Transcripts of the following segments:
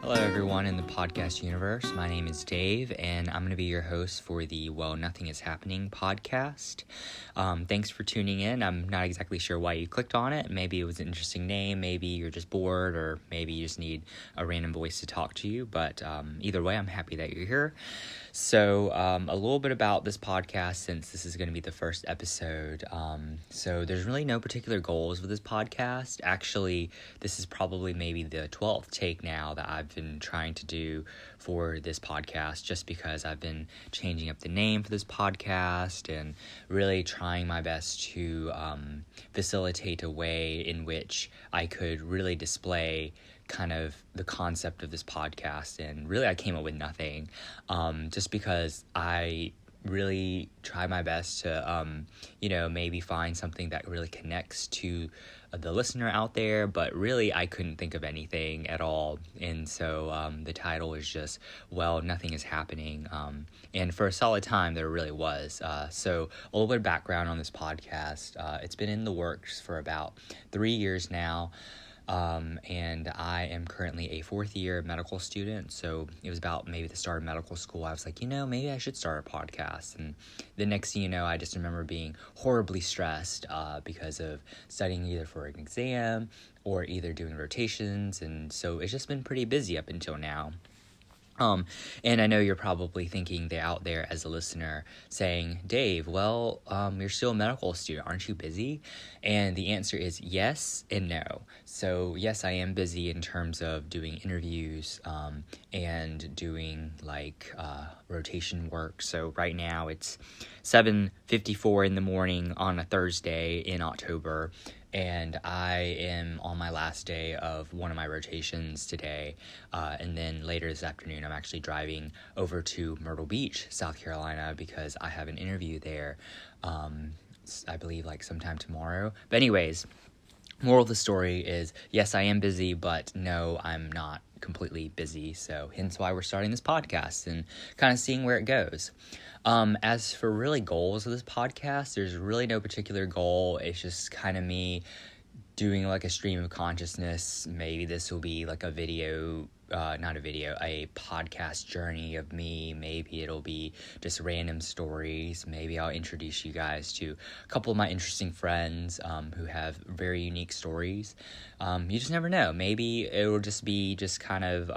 Hello, everyone in the podcast universe. My name is Dave, and I'm going to be your host for the Nothing is Happening podcast. Thanks for tuning in. I'm not exactly sure why you clicked on it. Maybe it was an interesting name. Maybe you're just bored, or maybe you just need a random voice to talk to you. But either way, I'm happy that you're here. So a little bit about this podcast, since this is going to be the first episode. So there's really no particular goals with this podcast. Actually, this is probably maybe the 12th take now that I've been trying to do for this podcast, just because I've been changing up the name for this podcast and really trying my best to facilitate a way in which I could really display kind of the concept of this podcast. And really I came up with nothing, just because I really try my best to maybe find something that really connects to the listener out there, but really I couldn't think of anything at all. And so the title is just Nothing is Happening, and for a solid time there really was. So a little bit of background on this podcast. It's been in the works for about 3 years now. And I am currently a fourth year medical student. So it was about maybe the start of medical school. I was like, maybe I should start a podcast. And the next thing you know, I just remember being horribly stressed, because of studying either for an exam or either doing rotations. And so it's just been pretty busy up until now. And I know you're probably thinking out there as a listener saying, Dave, you're still a medical student. Aren't you busy? And the answer is yes and no. So yes, I am busy in terms of doing interviews, and doing rotation work. So right now it's 7:54 in the morning on a Thursday in October. And I am on my last day of one of my rotations today. And then later this afternoon, I'm actually driving over to Myrtle Beach, South Carolina, because I have an interview there, I believe sometime tomorrow. But anyways, moral of the story is, yes, I am busy, but no, I'm not completely busy. So hence why we're starting this podcast and kind of seeing where it goes. As for really goals of this podcast, there's really no particular goal. It's just kind of me doing a stream of consciousness. Maybe this will be a podcast journey of me. Maybe it'll be just random stories. Maybe I'll introduce you guys to a couple of my interesting friends, who have very unique stories. You just never know. Maybe it will just be kind of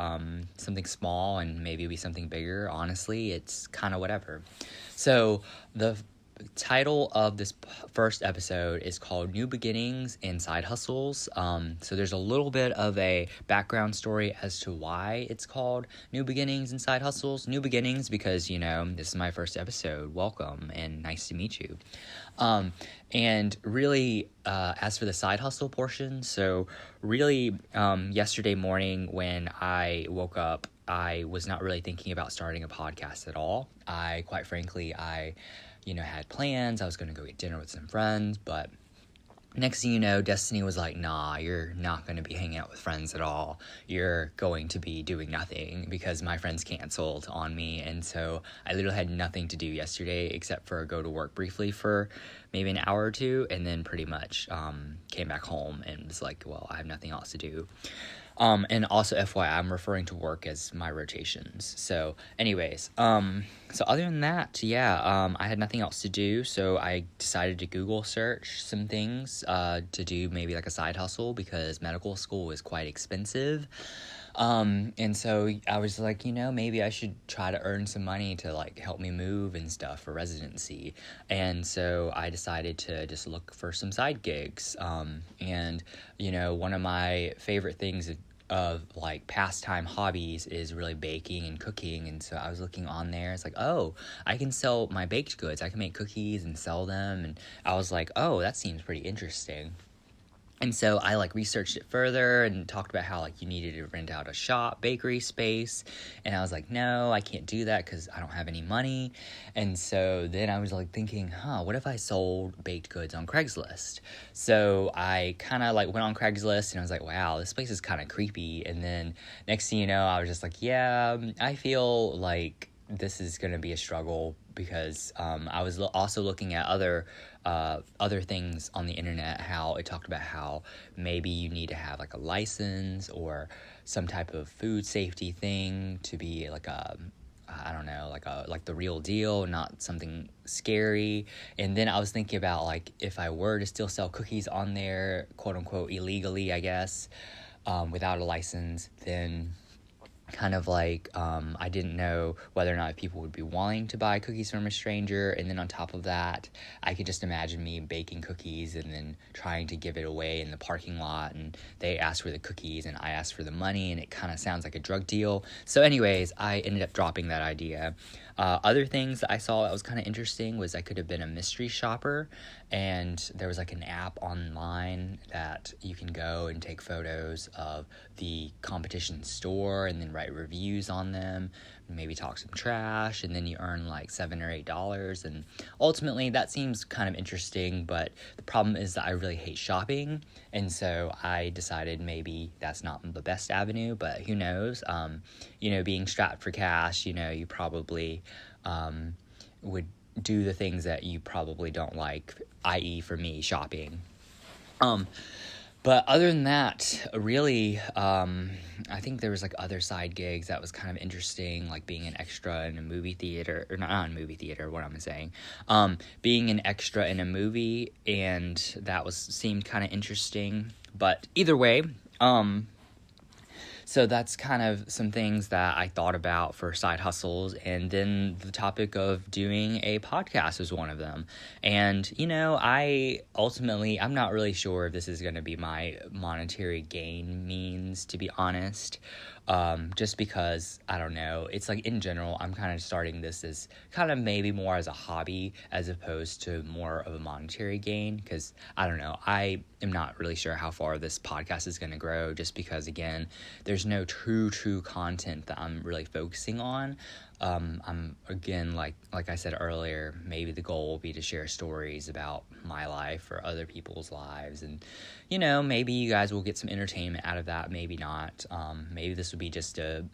something small, and maybe it'll be something bigger. Honestly, it's kind of whatever. So the title of this first episode is called New Beginnings and Side Hustles. So there's a little bit of a background story as to why it's called New Beginnings and Side Hustles. New Beginnings because, this is my first episode. Welcome and nice to meet you. And really, as for the side hustle portion, so really, yesterday morning when I woke up, I was not really thinking about starting a podcast at all. Quite frankly, I had plans. I was going to go get dinner with some friends, but next thing you know, Destiny was like, nah, you're not going to be hanging out with friends at all. You're going to be doing nothing, because my friends canceled on me. And so I literally had nothing to do yesterday except for go to work briefly for maybe an hour or two, and then pretty much came back home and was like, I have nothing else to do. And also FYI, I'm referring to work as my rotations. So anyways, so other than that, I had nothing else to do. So I decided to Google search some things, to do maybe a side hustle, because medical school is quite expensive. And so I was like, maybe I should try to earn some money to help me move and stuff for residency. And so I decided to just look for some side gigs. And one of my favorite things of pastime hobbies is really baking and cooking. And so I was looking on there. It's I can sell my baked goods. I can make cookies and sell them. And I was like, that seems pretty interesting. And so I researched it further and talked about how you needed to rent out a bakery space. And I was like, no, I can't do that because I don't have any money. And so then I was thinking, what if I sold baked goods on Craigslist? So I kind of went on Craigslist, and I was like, wow, this place is kind of creepy. And then next thing you know, I was just I feel like this is going to be a struggle, because I was also looking at other other things on the internet, how it talked about how maybe you need to have like a license or some type of food safety thing to be like I don't know, like the real deal, not something scary. And then I was thinking about like if I were to still sell cookies on there, quote unquote illegally, I guess, without a license, then kind of like I didn't know whether or not people would be wanting to buy cookies from a stranger. And then on top of that, I could just imagine me baking cookies and then trying to give it away in the parking lot, and they asked for the cookies and I asked for the money, and it kind of sounds like a drug deal. So anyways, I ended up dropping that idea. Other things that I saw that was kind of interesting was I could have been a mystery shopper, and there was like an app online that you can go and take photos of the competition store and then write reviews on them, maybe talk some trash, and then you earn like $7 or $8. And ultimately that seems kind of interesting, but the problem is that I really hate shopping, and so I decided maybe that's not the best avenue, but who knows. Being strapped for cash, you probably would do the things that you probably don't like, i.e. for me, shopping. But other than that, really, I think there was like other side gigs that was kind of interesting, like being an extra in a movie theater, or not in a movie theater, what I'm saying, being an extra in a movie, and that seemed kind of interesting. But either way, so that's kind of some things that I thought about for side hustles, and then the topic of doing a podcast is one of them. And, I'm not really sure if this is going to be my monetary gain means, to be honest. Just because, I don't know, it's like in general, I'm kind of starting this as kind of maybe more as a hobby as opposed to more of a monetary gain, because I don't know, I am not really sure how far this podcast is going to grow, just because, again, there's no true content that I'm really focusing on. I'm, again, like I said earlier, maybe the goal will be to share stories about my life or other people's lives, and maybe you guys will get some entertainment out of that, maybe not. Maybe this will be just an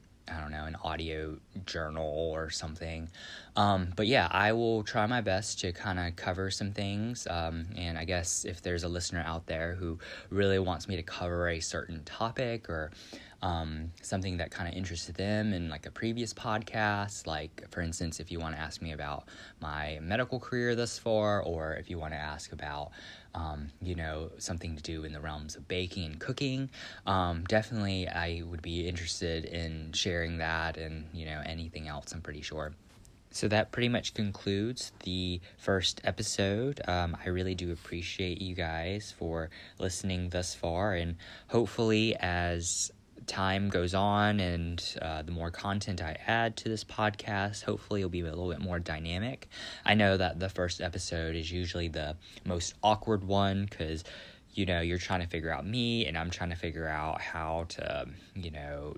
audio journal or something. But yeah, I will try my best to kind of cover some things. And I guess if there's a listener out there who really wants me to cover a certain topic or something that kind of interested them in like a previous podcast, like for instance, if you want to ask me about my medical career thus far, or if you want to ask about something to do in the realms of baking and cooking, definitely I would be interested in sharing that, and anything else, I'm pretty sure. So that pretty much concludes the first episode. I really do appreciate you guys for listening thus far, and hopefully as time goes on and the more content I add to this podcast, hopefully it'll be a little bit more dynamic. I know that the first episode is usually the most awkward one, because you're trying to figure out me, and I'm trying to figure out how to,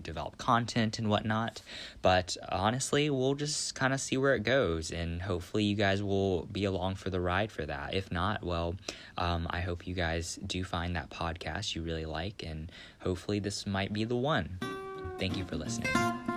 develop content and whatnot. But honestly, we'll just kind of see where it goes, and hopefully you guys will be along for the ride for that. If not, well, I hope you guys do find that podcast you really like, and hopefully this might be the one. Thank you for listening.